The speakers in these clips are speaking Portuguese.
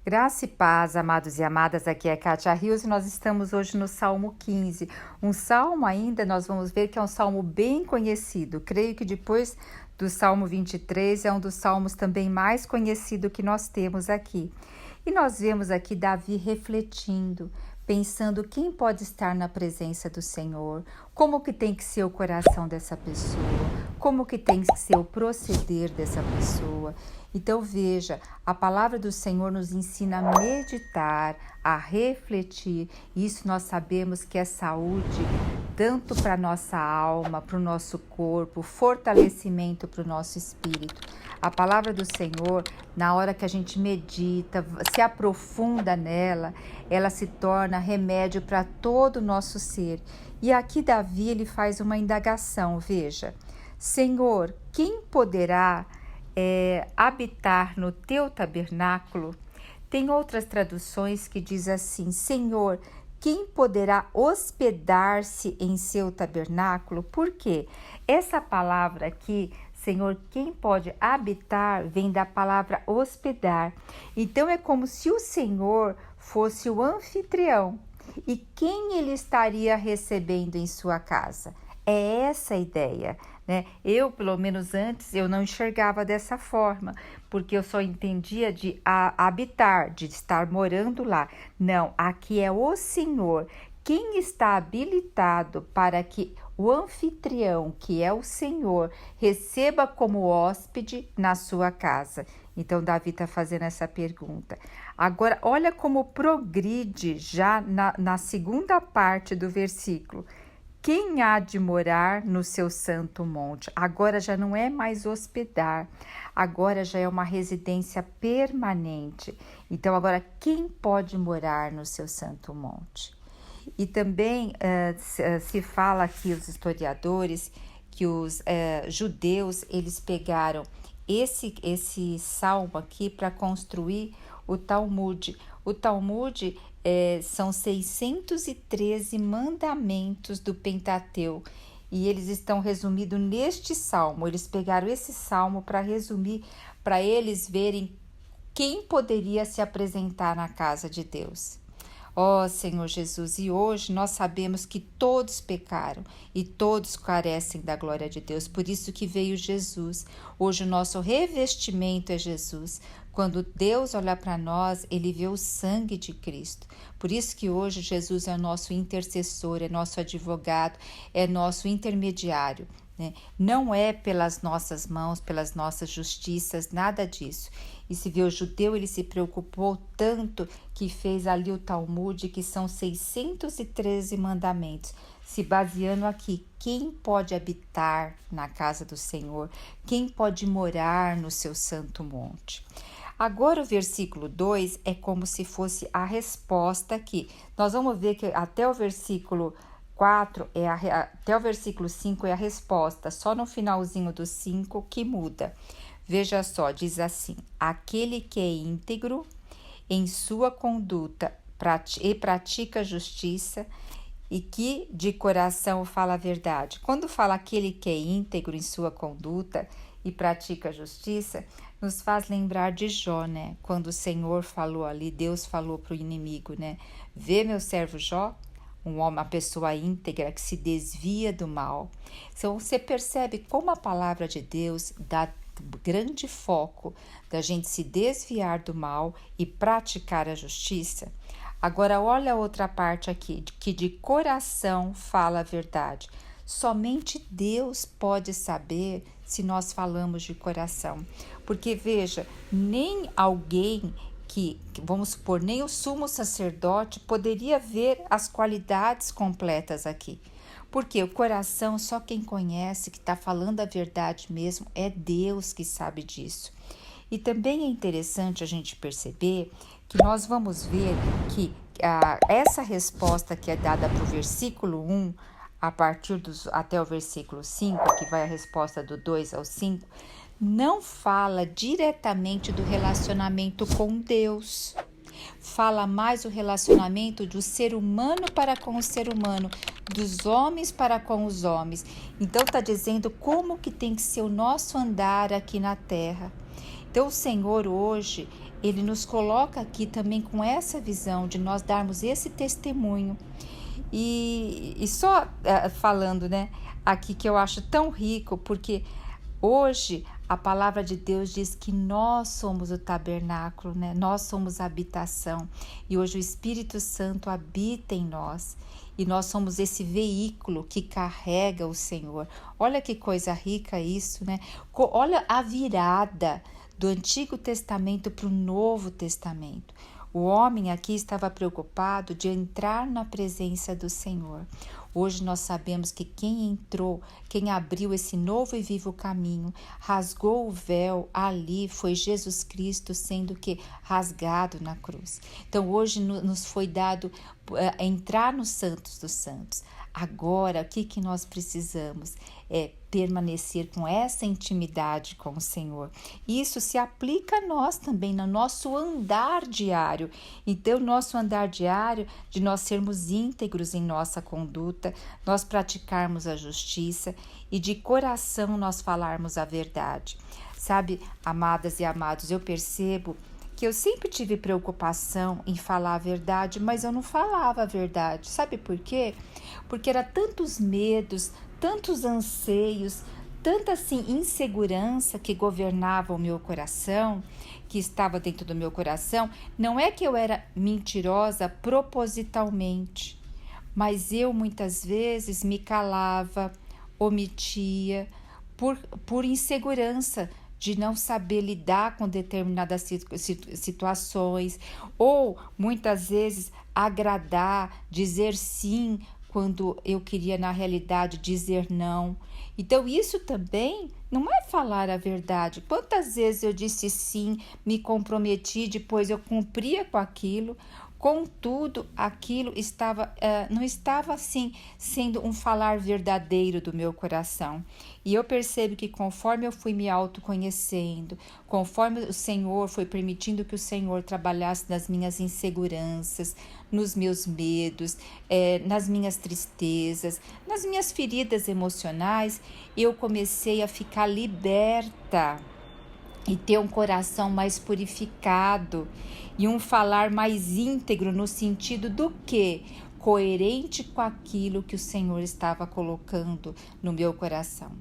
Graça e paz, amados e amadas, aqui é Kátia Rios e nós estamos hoje no Salmo 15. Um salmo ainda, nós vamos ver que é um salmo bem conhecido. Creio que depois do Salmo 23 é um dos salmos também mais conhecido que nós temos aqui. E nós vemos aqui Davi refletindo, pensando quem pode estar na presença do Senhor, como que tem que ser o coração dessa pessoa, como que tem que ser o proceder dessa pessoa. Então veja, a palavra do Senhor nos ensina a meditar, a refletir. Isso nós sabemos que é saúde, tanto para a nossa alma, para o nosso corpo, fortalecimento para o nosso espírito. A palavra do Senhor, na hora que a gente medita, se aprofunda nela, ela se torna remédio para todo o nosso ser. E aqui Davi ele faz uma indagação, veja. Senhor, quem poderá habitar no teu tabernáculo? Tem outras traduções que diz assim: Senhor, quem poderá hospedar-se em seu tabernáculo? Por quê? Essa palavra aqui, Senhor, quem pode habitar, vem da palavra hospedar. Então é como se o Senhor fosse o anfitrião. E quem ele estaria recebendo em sua casa? É essa a ideia, né? Eu, pelo menos antes, eu não enxergava dessa forma, porque eu só entendia de habitar, de estar morando lá. Não, aqui é o Senhor. Quem está habilitado para que o anfitrião, que é o Senhor, receba como hóspede na sua casa? Então, Davi está fazendo essa pergunta. Agora, olha como progride já na segunda parte do versículo. Quem há de morar no seu santo monte? Agora já não é mais hospedar, agora já é uma residência permanente. Então, agora, quem pode morar no seu santo monte? E também se fala aqui, os historiadores, que os judeus, eles pegaram esse salmo aqui para construir o Talmud. O Talmud são 613 mandamentos do Pentateuco e eles estão resumidos neste salmo. Eles pegaram esse salmo para resumir, para eles verem quem poderia se apresentar na casa de Deus. Ó Senhor Jesus, e hoje nós sabemos que todos pecaram e todos carecem da glória de Deus, por isso que veio Jesus. Hoje o nosso revestimento é Jesus. Quando Deus olha para nós, ele vê o sangue de Cristo. Por isso que hoje Jesus é nosso intercessor, é nosso advogado, é nosso intermediário. Não é pelas nossas mãos, pelas nossas justiças, nada disso. E se vê o judeu, ele se preocupou tanto que fez ali o Talmud, que são 613 mandamentos, se baseando aqui, quem pode habitar na casa do Senhor, quem pode morar no seu santo monte. Agora o versículo 2 é como se fosse a resposta aqui. Nós vamos ver que até o versículo 4 até o versículo 5 é a resposta, só no finalzinho do 5 que muda. Veja só, diz assim: aquele que é íntegro em sua conduta e pratica justiça e que de coração fala a verdade. Quando fala aquele que é íntegro em sua conduta e pratica justiça, nos faz lembrar de Jó, né? Quando o Senhor falou ali, Deus falou para o inimigo, né? Vê meu servo Jó? Uma pessoa íntegra que se desvia do mal. Então você percebe como a palavra de Deus dá grande foco da gente se desviar do mal e praticar a justiça. Agora olha a outra parte aqui, que de coração fala a verdade. Somente Deus pode saber se nós falamos de coração. Porque veja, nem alguém vamos supor, nem o sumo sacerdote poderia ver as qualidades completas aqui. Porque o coração, só quem conhece, que está falando a verdade mesmo, é Deus que sabe disso. E também é interessante a gente perceber que nós vamos ver que essa resposta que é dada para o versículo 1, a partir até o versículo 5, que vai a resposta do 2 ao 5, não fala diretamente do relacionamento com Deus. Fala mais o relacionamento do ser humano para com o ser humano, dos homens para com os homens. Então está dizendo como que tem que ser o nosso andar aqui na terra. Então o Senhor hoje, ele nos coloca aqui também com essa visão de nós darmos esse testemunho. E só falando, né, aqui que eu acho tão rico, porque hoje a palavra de Deus diz que nós somos o tabernáculo, né? Nós somos a habitação, e hoje o Espírito Santo habita em nós, e nós somos esse veículo que carrega o Senhor. Olha que coisa rica isso, né? Olha a virada do Antigo Testamento para o Novo Testamento. O homem aqui estava preocupado de entrar na presença do Senhor. Hoje nós sabemos que quem entrou, quem abriu esse novo e vivo caminho, rasgou o véu ali, foi Jesus Cristo, sendo que rasgado na cruz. Então hoje nos foi dado entrar nos Santos dos Santos. Agora, o que nós precisamos? É permanecer com essa intimidade com o Senhor. Isso se aplica a nós também, no nosso andar diário. Então, nosso andar diário, de nós sermos íntegros em nossa conduta, nós praticarmos a justiça e de coração nós falarmos a verdade. Sabe, amadas e amados, eu percebo que eu sempre tive preocupação em falar a verdade, mas eu não falava a verdade. Sabe por quê? Porque era tantos medos, tantos anseios, tanta assim insegurança que governava o meu coração, que estava dentro do meu coração. Não é que eu era mentirosa propositalmente, mas eu muitas vezes me calava, omitia por insegurança de não saber lidar com determinadas situações, ou muitas vezes agradar, dizer sim quando eu queria na realidade dizer não. Então isso também não é falar a verdade. Quantas vezes eu disse sim, me comprometi, depois eu cumpria com aquilo, contudo aquilo não estava assim sendo um falar verdadeiro do meu coração. E eu percebo que conforme eu fui me autoconhecendo, conforme o Senhor foi permitindo que o Senhor trabalhasse nas minhas inseguranças, nos meus medos, nas minhas tristezas, nas minhas feridas emocionais, eu comecei a ficar liberta e ter um coração mais purificado e um falar mais íntegro no sentido do quê? Coerente com aquilo que o Senhor estava colocando no meu coração.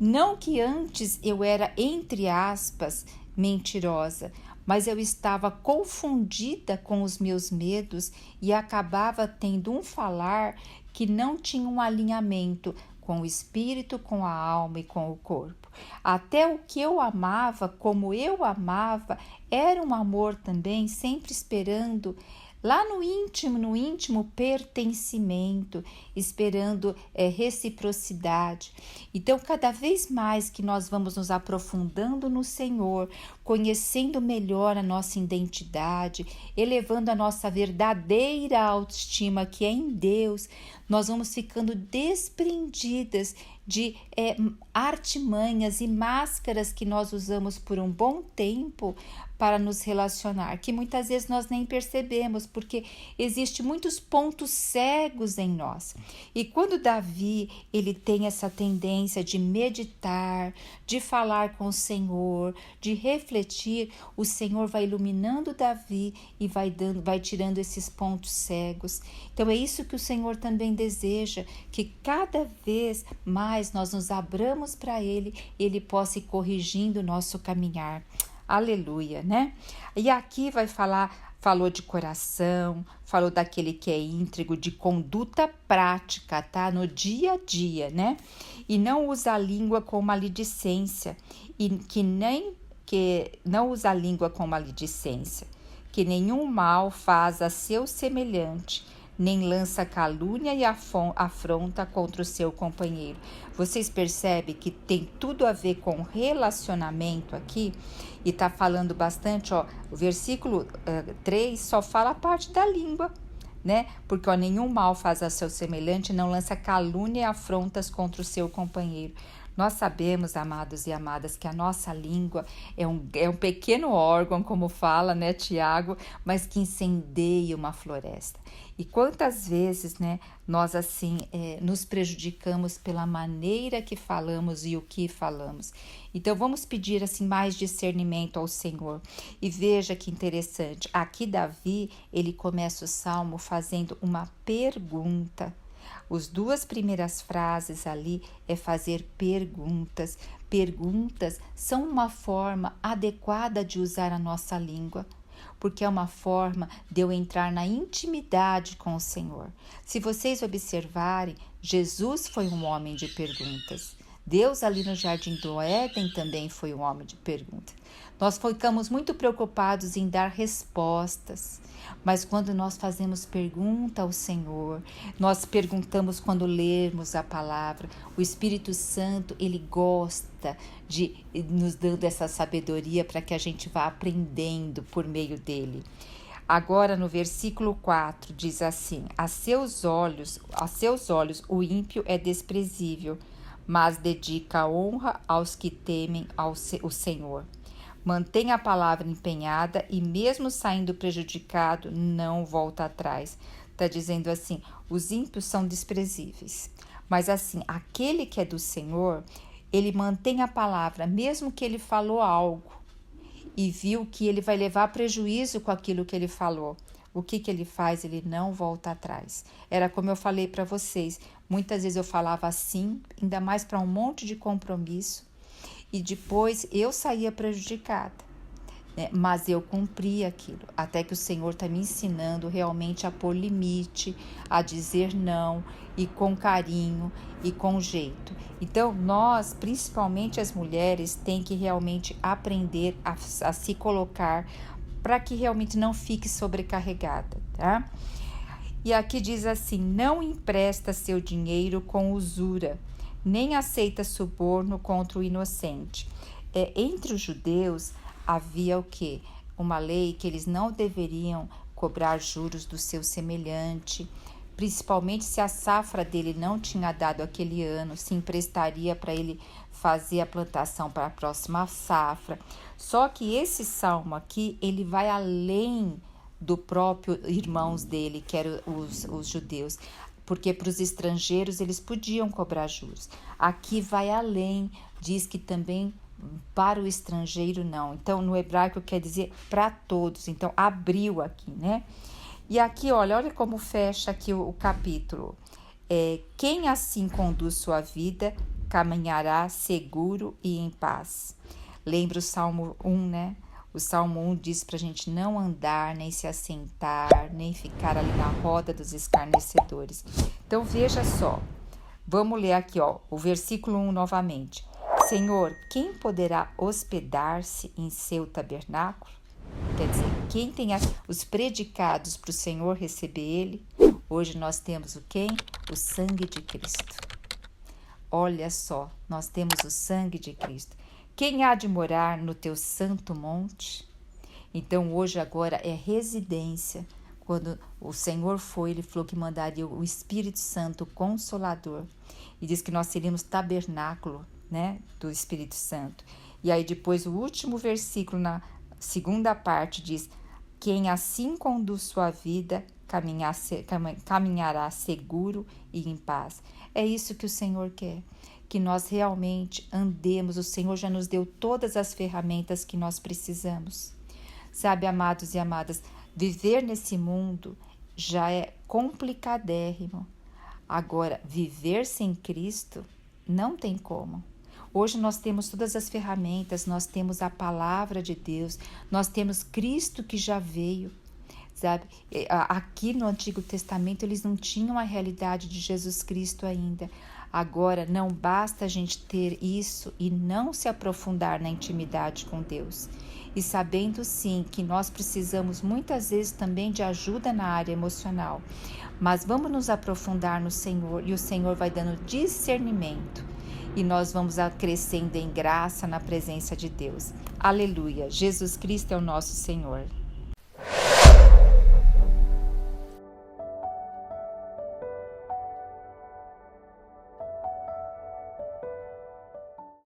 Não que antes eu era, entre aspas, mentirosa, mas eu estava confundida com os meus medos e acabava tendo um falar que não tinha um alinhamento com o espírito, com a alma e com o corpo. Até o que eu amava, como eu amava, era um amor também, sempre esperando lá no íntimo pertencimento, esperando reciprocidade. Então, cada vez mais que nós vamos nos aprofundando no Senhor, conhecendo melhor a nossa identidade, elevando a nossa verdadeira autoestima que é em Deus, nós vamos ficando desprendidas de artimanhas e máscaras que nós usamos por um bom tempo para nos relacionar, que muitas vezes nós nem percebemos, porque existem muitos pontos cegos em nós. E quando Davi, ele tem essa tendência de meditar, de falar com o Senhor, de refletir, o Senhor vai iluminando Davi e vai tirando esses pontos cegos. Então é isso que o Senhor também deseja, que cada vez mais nós nos abramos para Ele possa ir corrigindo o nosso caminhar. Aleluia, né? E aqui falou de coração, falou daquele que é íntegro, de conduta prática, tá? No dia a dia, né? E não usa a língua com maledicência, e que não usa a língua com maledicência, que nenhum mal faz a seu semelhante, nem lança calúnia e afronta contra o seu companheiro. Vocês percebem que tem tudo a ver com relacionamento aqui? E tá falando bastante, ó, o versículo 3 só fala a parte da língua, né? Porque nenhum mal faz a seu semelhante, não lança calúnia e afrontas contra o seu companheiro. Nós sabemos, amados e amadas, que a nossa língua é um pequeno órgão, como fala, né, Tiago, mas que incendeia uma floresta. E quantas vezes, né, nós assim nos prejudicamos pela maneira que falamos e o que falamos. Então vamos pedir assim mais discernimento ao Senhor. E veja que interessante, aqui Davi, ele começa o salmo fazendo uma pergunta. As duas primeiras frases ali é fazer perguntas. Perguntas são uma forma adequada de usar a nossa língua, porque é uma forma de eu entrar na intimidade com o Senhor. Se vocês observarem, Jesus foi um homem de perguntas. Deus ali no Jardim do Éden também foi um homem de perguntas. Nós ficamos muito preocupados em dar respostas, mas quando nós fazemos pergunta ao Senhor, nós perguntamos quando lermos a palavra, o Espírito Santo, ele gosta de nos dando essa sabedoria para que a gente vá aprendendo por meio dele. Agora no versículo 4 diz assim: a seus olhos o ímpio é desprezível, mas dedica honra aos que temem o Senhor. Mantém a palavra empenhada e mesmo saindo prejudicado, não volta atrás. Está dizendo assim, os ímpios são desprezíveis. Mas assim, aquele que é do Senhor, ele mantém a palavra, mesmo que ele falou algo e viu que ele vai levar prejuízo com aquilo que ele falou. O que ele faz? Ele não volta atrás. Era como eu falei para vocês, muitas vezes eu falava assim, ainda mais para um monte de compromisso, e depois eu saía prejudicada, né? Mas eu cumpria aquilo, até que o Senhor está me ensinando realmente a pôr limite, a dizer não, e com carinho e com jeito. Então nós, principalmente as mulheres, tem que realmente aprender a se colocar para que realmente não fique sobrecarregada, tá? E aqui diz assim, não empresta seu dinheiro com usura, nem aceita suborno contra o inocente. Entre os judeus havia o quê? Uma lei que eles não deveriam cobrar juros do seu semelhante, principalmente se a safra dele não tinha dado aquele ano, se emprestaria para ele fazer a plantação para a próxima safra. Só que esse salmo aqui, ele vai além do próprio irmãos dele, que eram os judeus, porque para os estrangeiros eles podiam cobrar juros. Aqui vai além, diz que também para o estrangeiro não. Então no hebraico quer dizer para todos, então abriu aqui, né? E aqui olha como fecha aqui o capítulo. Quem assim conduz sua vida caminhará seguro e em paz. Lembra o Salmo 1, né? O Salmo 1 diz para a gente não andar, nem se assentar, nem ficar ali na roda dos escarnecedores. Então veja só, vamos ler aqui o versículo 1 novamente. Senhor, quem poderá hospedar-se em seu tabernáculo? Quer dizer, quem tem os predicados para o Senhor receber ele? Hoje nós temos o quem? O sangue de Cristo. Olha só, nós temos o sangue de Cristo. Quem há de morar no teu santo monte? Então hoje agora é residência. Quando o Senhor foi, ele falou que mandaria o Espírito Santo, o Consolador. E diz que nós seríamos tabernáculo, né, do Espírito Santo. E aí depois o último versículo na segunda parte diz, quem assim conduz sua vida caminhará seguro e em paz. É isso que o Senhor quer, que nós realmente andemos. O Senhor já nos deu todas as ferramentas que nós precisamos. Sabe, amados e amadas, viver nesse mundo já é complicadérrimo. Agora, viver sem Cristo não tem como. Hoje nós temos todas as ferramentas, nós temos a palavra de Deus, nós temos Cristo que já veio, sabe? Aqui no Antigo Testamento eles não tinham a realidade de Jesus Cristo ainda. Agora não basta a gente ter isso e não se aprofundar na intimidade com Deus. E sabendo sim que nós precisamos muitas vezes também de ajuda na área emocional. Mas vamos nos aprofundar no Senhor e o Senhor vai dando discernimento. E nós vamos crescendo em graça na presença de Deus. Aleluia! Jesus Cristo é o nosso Senhor.